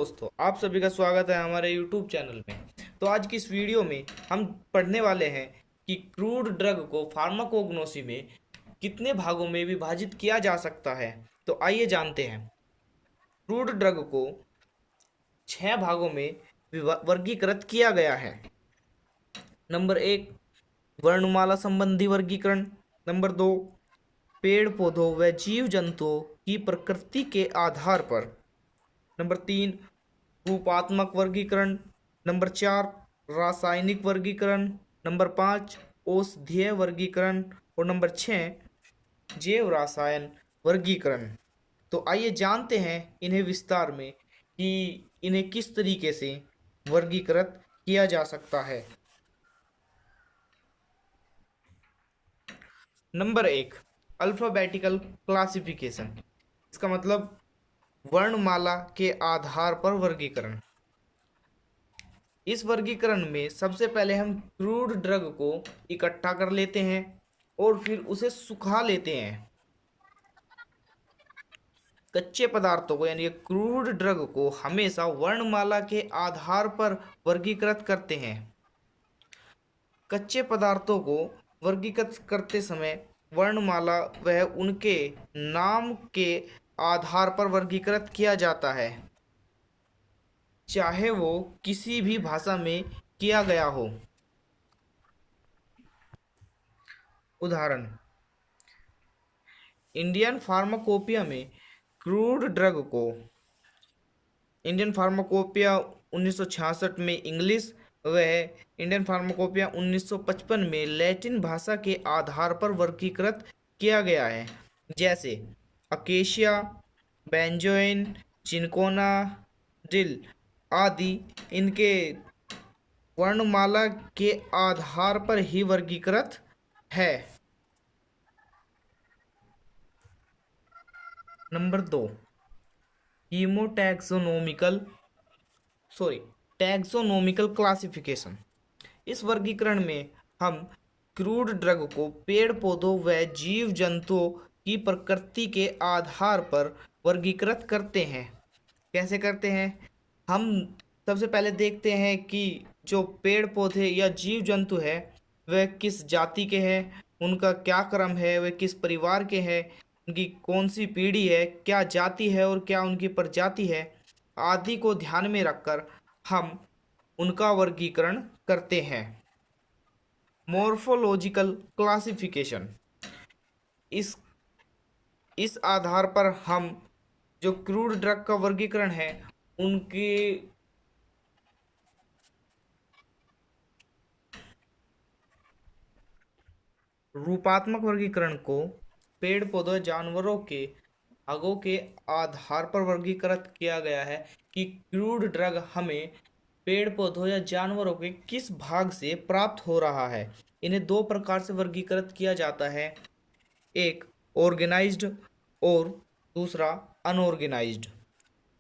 दोस्तों, आप सभी का स्वागत है हमारे YouTube चैनल में। तो आज की इस वीडियो में हम पढ़ने वाले हैं कि क्रूड ड्रग को फार्माकोग्नोसी में कितने भागों में विभाजित किया जा सकता है। तो आइए जानते हैं। क्रूड ड्रग को 6 भागों में वर्गीकृत किया गया है। नंबर 1, वर्णमाला संबंधी वर्गीकरण। नंबर 2, पेड़ पौधों व जीव जंतुओं की प्रकृति के आधार पर। नंबर 3, रूपात्मक वर्गीकरण। नंबर 4, रासायनिक वर्गीकरण। नंबर 5, औषधीय वर्गीकरण। और नंबर 6, जैव रसायन वर्गीकरण। तो आइए जानते हैं इन्हें विस्तार में कि इन्हें किस तरीके से वर्गीकृत किया जा सकता है। Number 1, alphabetical classification. इसका मतलब वर्णमाला के आधार पर वर्गीकरण। इस वर्गीकरण में सबसे पहले हम क्रूड ड्रग को इकट्ठा कर लेते हैं और फिर उसे सुखा लेते हैं। कच्चे पदार्थों को यानी क्रूड ड्रग को हमेशा वर्णमाला के आधार पर वर्गीकृत करते हैं। कच्चे पदार्थों को वर्गीकृत करते समय वर्णमाला वह उनके नाम के आधार पर वर्गीकृत किया जाता है, चाहे वो किसी भी भाषा में किया गया हो। उदाहरण, इंडियन फार्माकोपिया में क्रूड ड्रग को इंडियन फार्माकोपिया 1966 में इंग्लिश व इंडियन फार्माकोपिया 1955 में लैटिन भाषा के आधार पर वर्गीकृत किया गया है। जैसे अकेशिया, बेंजोइन, चिनकोना, डिल आदि इनके वर्णमाला के आधार पर ही वर्गीकृत है। नंबर 2, हीमोटैक्सोनोमिकल टैक्सोनोमिकल क्लासिफिकेशन। इस वर्गीकरण में हम क्रूड ड्रग को पेड़ पौधों व जीव जंतुओं की प्रकृति के आधार पर वर्गीकृत करते हैं। कैसे करते हैं? हम सबसे पहले देखते हैं कि जो पेड़ पौधे या जीव जंतु है वह किस जाति के हैं, उनका क्या क्रम है, वह किस परिवार के हैं, उनकी कौन सी पीढ़ी है, क्या जाति है और क्या उनकी प्रजाति है आदि को ध्यान में रखकर हम उनका वर्गीकरण करते हैं। Morphological classification. इस इस आधार पर हम जो क्रूड ड्रग का वर्गीकरण है उनके रूपात्मक वर्गीकरण को पेड़ पौधों जानवरों के भागों के आधार पर वर्गीकृत किया गया है कि क्रूड ड्रग हमें पेड़ पौधों या जानवरों के किस भाग से प्राप्त हो रहा है। इन्हें 2 प्रकार से वर्गीकृत किया जाता है, एक ऑर्गेनाइज्ड और दूसरा अनऑर्गेनाइज्ड।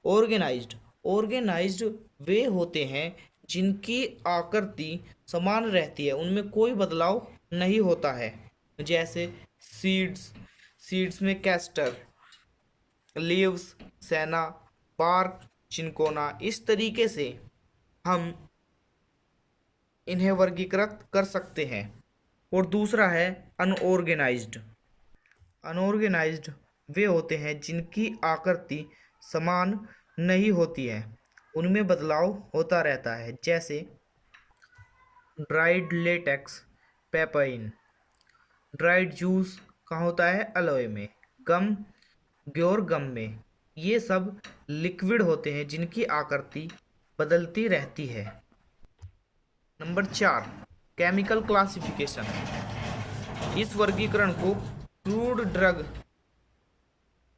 ऑर्गेनाइज्ड वे होते हैं जिनकी आकृति समान रहती है, उनमें कोई बदलाव नहीं होता है। जैसे सीड्स में कैस्टर, लीव्स, सेना, बार्क, चिनकोना। इस तरीके से हम इन्हें वर्गीकृत कर सकते हैं। और दूसरा है अनऑर्गेनाइज्ड वे होते हैं जिनकी आकृति समान नहीं होती है, उनमें बदलाव होता रहता है। जैसे ड्राइड लेटेक्स, पेपाइन। ड्राइड जूस कहाँ होता है? अलोए में। गम, ग्योर गम में। ये सब लिक्विड होते हैं जिनकी आकृति बदलती रहती है। Number 4, chemical classification. इस वर्गीकरण को क्रूड ड्रग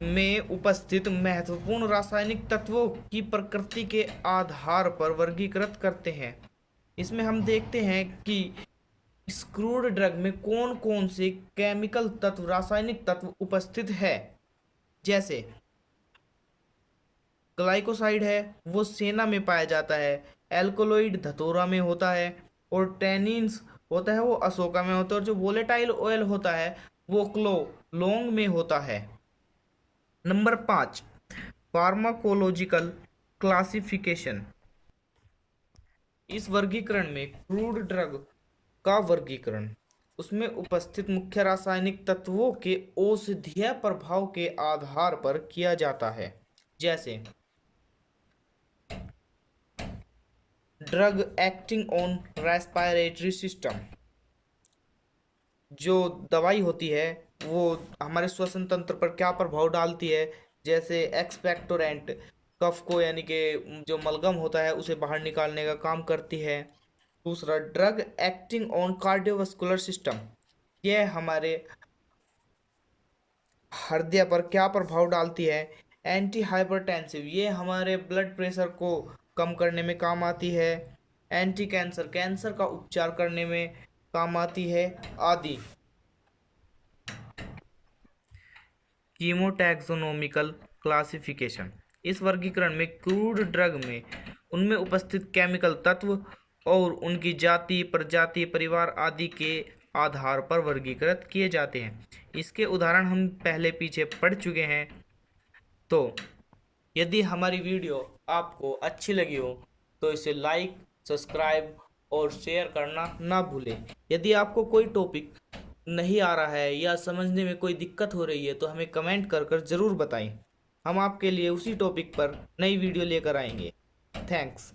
में उपस्थित महत्वपूर्ण रासायनिक तत्वों की प्रकृति के आधार पर वर्गीकृत करते हैं। इसमें हम देखते हैं कि इस क्रूड ड्रग में कौन कौन से केमिकल तत्व, रासायनिक तत्व उपस्थित है। जैसे ग्लाइकोसाइड है वो सेना में पाया जाता है, एल्कोलॉइड धतूरा में होता है, और टेनिन्स होता है वो अशोका में होता है, और जो वोलेटाइल ऑयल होता है वो लौंग में होता है। Number 5, pharmacological classification. इस वर्गीकरण में क्रूड ड्रग का वर्गीकरण उसमें उपस्थित मुख्य रासायनिक तत्वों के औषधीय प्रभाव के आधार पर किया जाता है। जैसे drug acting on respiratory system, जो दवाई होती है वो हमारे श्वसन तंत्र पर क्या प्रभाव डालती है। जैसे एक्सपेक्टोरेंट, कफ को यानी कि जो मलगम होता है उसे बाहर निकालने का काम करती है। दूसरा, drug acting on cardiovascular system, यह हमारे हृदय पर क्या प्रभाव डालती है। एंटी हाइपरटेंसिव, ये हमारे ब्लड प्रेशर को कम करने में काम आती है। एंटी कैंसर, कैंसर का उपचार करने में काम आती है आदि। कीमोटैक्सोनोमिकल क्लासिफिकेशन। इस वर्गीकरण में क्रूड ड्रग में उनमें उपस्थित केमिकल तत्व और उनकी जाति, प्रजाति, परिवार आदि के आधार पर वर्गीकृत किए जाते हैं। इसके उदाहरण हम पहले पीछे पढ़ चुके हैं। तो यदि हमारी वीडियो आपको अच्छी लगी हो तो इसे लाइक, सब्सक्राइब और शेयर करना ना भूलें। यदि आपको कोई टॉपिक नहीं आ रहा है या समझने में कोई दिक्कत हो रही है तो हमें कमेंट कर ज़रूर बताएं। हम आपके लिए उसी टॉपिक पर नई वीडियो लेकर आएंगे। थैंक्स।